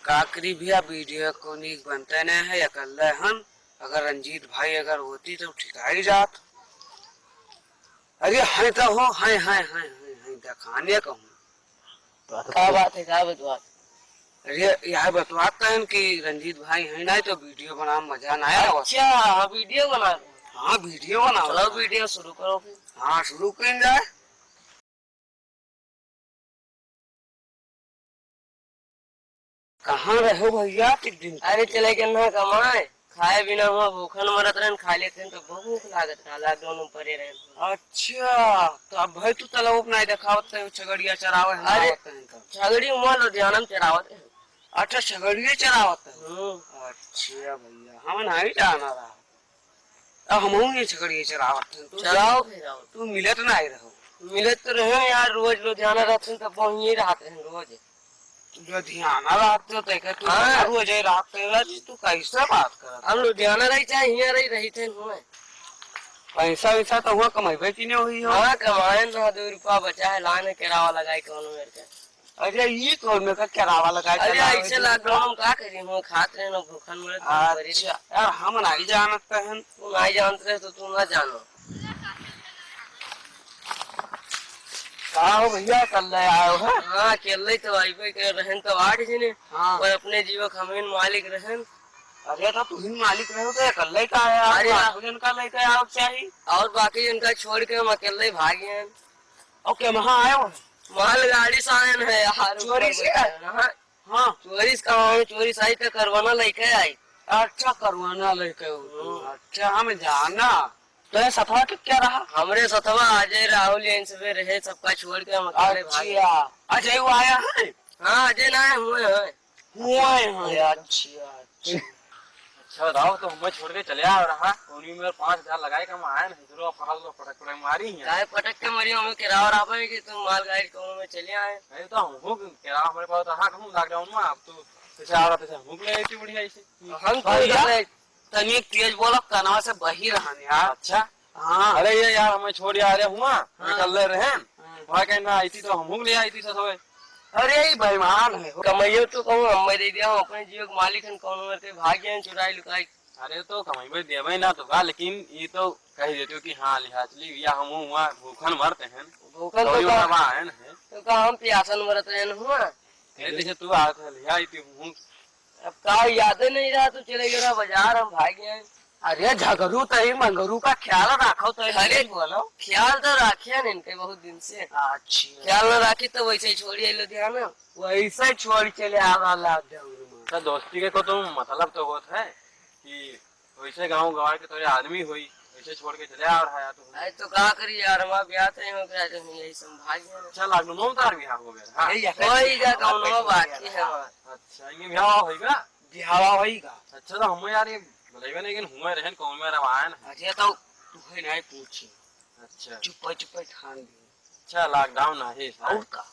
काकरी भैया वीडियो को नहीं बनते नहीं है अकेले हन। अगर रंजीत भाई अगर होती तो ठिकाई जात। अरे है तो हो है दिखाने कहूँ क्या बात है, क्या बतवा? अरे यह बतवाते हैं कि रंजीत भाई है ना तो वीडियो बना मजा ना आया। अच्छा वीडियो बना रहे हो? हाँ वीडियो बनाओ। चलो वीडियो शुरू करो फिर। हाँ शुरू कर जाए। कहाँ रहो भैया किस दिन? अरे चले के ना कमाए, खाए बिना हुआ भूखन मरत रहे, खा लेते हैं तो बहुत भूख लागत रहा, लॉकडाउन में पड़े रहे। अच्छा तो अब भाई तू तलाब नहीं दिखावत है छगड़िया चरावे है? अरे छगड़ी उमा लुधियाना में चरावत है। अच्छा छगड़िया चरावत है। अच्छा भैया हम नहीं जाना रहा। अब हम ये छगड़िया चरावत है। चलाओ फिर आओ। तू मिलत नहीं रहो? मिलत तो रहे यार, रोज लुधियाना रहते हैं तो वहीं रहते हैं रोज। लुधियाना रहते हो तू? हाँ। रोज रहते हो तू कैसे बात कर? हम लुधियाना रही चाहे यहाँ रही थे हमें। पैसा वैसा तो हुआ कमाई की नहीं हुई हो? हाँ कमाए ना, 2 रुपया बचा है लाने किराया लगाई कौन मेरे का। अरे ये कौन में का किराया लगा? अरे ऐसे लॉकडाउन में क्या करी, हम खाते रहे ना भूखन मरे। अच्छा यार हम नहीं जानते हैं। तू नहीं जानते रहे तो तू ना जानो। कहा हो भैया कल ले आए हो? हाँ अकेले तो आईबे कर रहन तो आठ जने। हाँ। और अपने जीवक हमें मालिक रहन। अरे तो तू ही मालिक रहो तो कल ले का आया? अरे भोजन का लेके आओ चाहिए। और बाकी उनका छोड़ के हम अकेले भागे हैं। ओके वहाँ आए हो? मालगाड़ी से आए हैं यार। चोरी से? हाँ हाँ चोरी से कहाँ आए, चोरी से आई तो करवाना लेके आई। अच्छा करवाना लेके हो। अच्छा हम जाना तो ये सफा के क्या रहा? हमरे सतवा अजय राहुल इन सब रहे, सबका छोड़ के हम अकेले भागे। अच्छा अजय वो आया है? हाँ अजय ना हुए हैं। हुआ है। अच्छा अच्छा बताओ तो हमें छोड़ के चले आ रहा उन्हीं में 5,000 लगाए हम आए नहीं जरूर पटक पटक मारी है। चाहे पटक के मरी हमें किराया रहा है कि तुम मालगाड़ी को में चले आए। नहीं तो हम किराया हमारे पास रहा हम लॉकडाउन में। अब तो जैसे आ रहा था हम ले आई थी बढ़िया ऐसे। हम तनी तेज बोलो कनवा से बही रहा यार। अच्छा हाँ अरे ये यार हमें छोड़ आ रहे हुआ निकल रहे हैं वहाँ कहना आई थी तो हम ले आई थी सब। अरे बेईमान है। कमाइयो तो कहूँ हम दे दिया हूँ, अपने जीव के मालिक हैं कौन करते भागे हैं चुराई लुकाई। अरे तो कमाई में देवे ना तो का, लेकिन ये तो कह देते हो कि हाँ लिहाजली या हम हुआ भूखन मरते हैं। भूखन तो है तो का हम प्यासन मरते हैं हुआ। जैसे तू आ लिया आई थी हूँ। अब का याद नहीं रहा तो चले गया बाजार, हम भागे हैं। अरे झगड़ू तो ही मंगरू का ख्याल रखो तो अरे बोलो। ख्याल तो रखे न इनके बहुत दिन से। अच्छा ख्याल न रखी तो वैसे ही छोड़ी आई लुधियाना। वैसे छोड़ चले आ रहा तो दोस्ती के को तो मतलब तो होता है कि वैसे गांव गवार के थोड़े आदमी हुई वैसे छोड़ के चले आ रहा है तो। अरे तो क्या करी यार, हमारा ब्याह तो यही संभाल गया। अच्छा लागू नो तार भी हो गया। कोई जा कौन बाकी है। अच्छा ये ब्याह होएगा? बिहावा होएगा। अच्छा तो हम यार ये बोलेबे नहीं कि हुए रहन कौन में रवायन। अरे तो तू है नहीं पूछी। अच्छा चुप चुप ठान दे। अच्छा लॉकडाउन है और का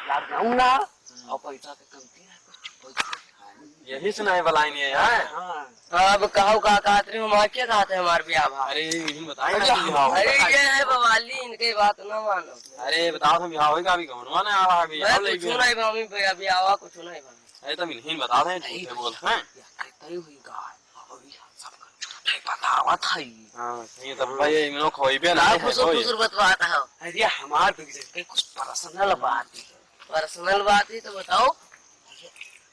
लॉकडाउन ना और पैसा के कमती है कुछ चुप ठान यही सुनाए वाला नहीं है यार। हाँ अब कहो का कहते हो, हमारे क्या कहते हैं हमारे ब्याह भा। अरे यही बताए अच्छा, ना। अरे ये है बवाली, इनके बात ना मानो। अरे बताओ तुम ब्याह होएगा अभी कौन माने आ रहा है मैं कुछ नहीं भाभी भैया ब्याह कुछ नहीं भाभी। अरे तो नहीं बता दें झूठे बोल हैं। कहते हुईगा अभी सब झूठे बतावत है। हां सही तब भाई इनो खोइबे ना ना है कुछ कुछ बतवाता है। अरे हमार बिगड़े के कुछ पर्सनल बात है। पर्सनल बात ही तो बताओ।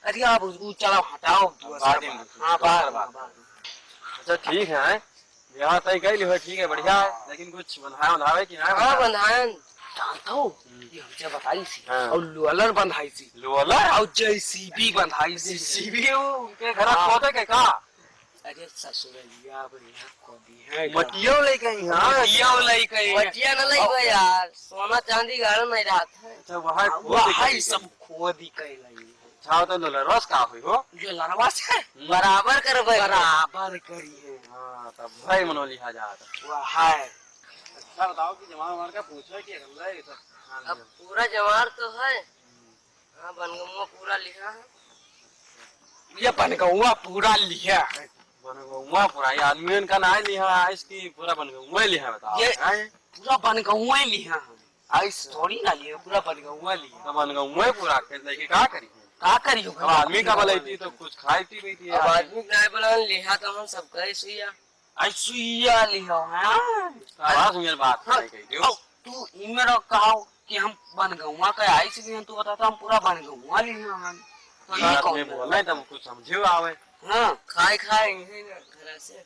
अरे आप उसको चलो हटाओ बाद में। हाँ बार अच्छा ठीक है ब्याह तय कर लियो ठीक है बढ़िया है, लेकिन कुछ बंधाए बंधावे कि ना? हाँ बंधायन जानता हो ये हमसे बताई सी हाँ। और लोलर बंधाई सी लोला और जेसीबी बंधाई सी। सीबी उनके घर खोदे के का? अरे ससुरलिया बढ़िया खोदी है मटियो ले गई। हां मटिया लेके बटिया न लई यार, सोना चांदी गाड़ नहीं रहा था। अच्छा वहां वहाँ सब खोदी कैलाई। अच्छा तो लोला रस का होई हो जो लड़वा से बराबर करबे बराबर करी है। हां तब भाई मनोली हा जाता। वह है। अच्छा बताओ कि जमा मार का पूछे कि अगला ये सब अब पूरा जवार तो है। हाँ बनगमुआ पूरा लिखा है। ये बनगुआ पूरा लिया है। बनगुआ पूरा ये आदमी का ना लिया है इसकी पूरा बनगुआ लिया बताओ। ये पूरा बनगुआ लिया है। ऐस थोड़ी ना लिया पूरा बनगुआ लिया। तो बनगुआ पूरा के लेके का करी? का करियो अब आदमी का भलाई तो कुछ खाई पी गई थी अब आदमी का बोला लिहा तो हम सबका ही सुइया आई सुइया लियो हां आवाज मेरी बात हाँ, नहीं कही दियो तू इमें कहो कि हम बन गौवा का आई से तू बताता हम पूरा बन गौवा लियो हम तो ये बात कौन में बोलना है तुम कुछ समझियो आवे हां खाए खाए यहीं ना घर से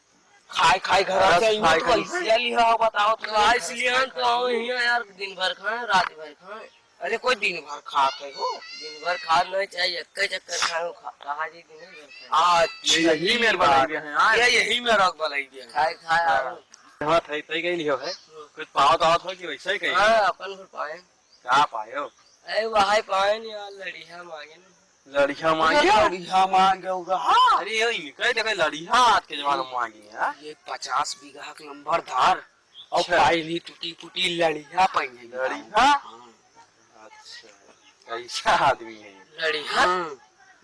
खाए खाए घर से इमें तो ऐसे लियो बताओ तो आज इसलिए हम तो आओ यहाँ यार दिन भर खाए रात भर खाए अरे कोई दिन भर खाते हो दिन भर खा नहीं चाहिए एक चक्कर खाए कहा जी दिन भर खाए अच्छा यही मेरे बनाई दिया है यार ये यही मेरा बनाई दिया खाए खाए हां थई तई गई लियो है कुछ पाओ तो हो कि वैसे ही कही हाँ अपन भर पाए क्या पायो अरे वहाँ पाए नहीं यार लड़िया मांगे ना लड़िया मांगी लड़िया मांगे होगा हाँ अरे ये निकल देखे लड़िया आज के जमाने में मांगी है ये 50 बीघा के लंबरदार और अच्छा। पहली टूटी फूटी लड़िया पाएंगे लड़िया अच्छा कैसा आदमी है ये? लड़िया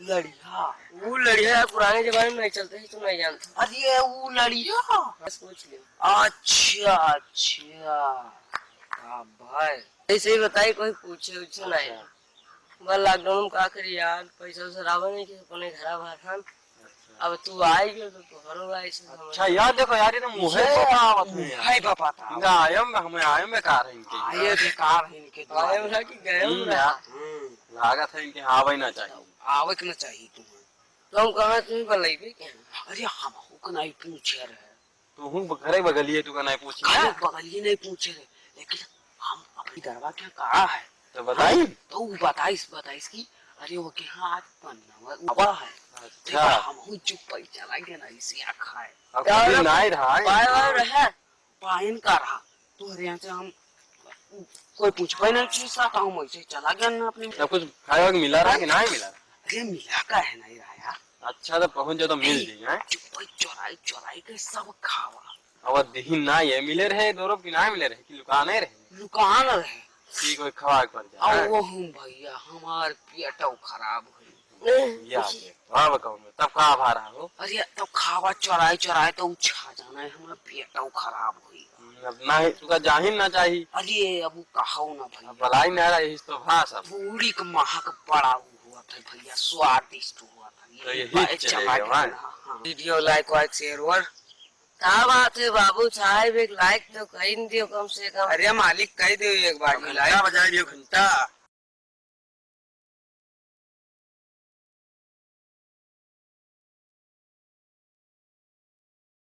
लड़िया वो लड़िया यार पुराने जमाने में नहीं चलते ही तो नहीं जानता अरे वो लड़िया बस पूछ लियो अच्छा अच्छा हाँ भाई ऐसे ही बताई कोई पूछे उछे नहीं बस लॉकडाउन में का करी यार पैसा वैसा रावण नहीं कि अपने घर बाहर हम अब तू आई गयो तो तोहरो आई से अच्छा यार देखो यार ये तो मुहे पकावत है यार है बाबा था इनका आयम हमें आयम में कार है इनके आये बेकार है इनके आए रहा कि गए यार लागत है इनके आवे ना चाहिए आवे के ना चाहिए तुम्हें तो हम कहाँ तुम्हें बलैबे क्या अरे हम को नहीं पूछे रहे तू हूं घरे बगलिए तू का नहीं पूछी खाली बगलिए नहीं पूछे रहे लेकिन हम अपनी दरबार क्या कहा है तो बताई तो वो बताइस की अरे वो के हाँ आज बनना हुआ है अच्छा हम हूँ चुप पे चला गया ना इसे खाए अब कभी नहीं रहा है पाए वाए रहा पाइन का रहा तो अरे यहाँ से हम कोई पूछ पाए नहीं चीज सा हम वैसे चला गया ना अपने सब कुछ खाया कि मिला रहा कि नहीं मिला रहा अरे मिला का है नहीं रहा यार अच्छा तो पहुंच जाओ तो मिल जाए चुप पे चोराई के सब खावा अब दिहिन ना ये मिले रहे दो की नहीं मिले रहे कि लुकाने रहे लुकान रहे कि कोई खवा के पड़ और जाए वो हम भैया हमार पेटो खराब हुई या वाह बताओ मैं तब कहाँ भा रहा हो अरे तो खावा चोराई तो उछा जाना है हमारा पेटो खराब हुई अब ना ही तुका जाहिन ना चाहिए अरे अब कहो ना अब भैया भलाई नहीं रहा यही तो भा सब पूरी का महक बड़ा हुआ था भैया स्वादिष्ट हुआ था तो यही बात चलेगा, चला हाँ। गया। वीडियो लाइक वाइक शेयर और क्या बात है बाबू साहब एक लाइक तो कर दियो कम से कम अरे मालिक कह दो एक बार घंटा बजा दियो घंटा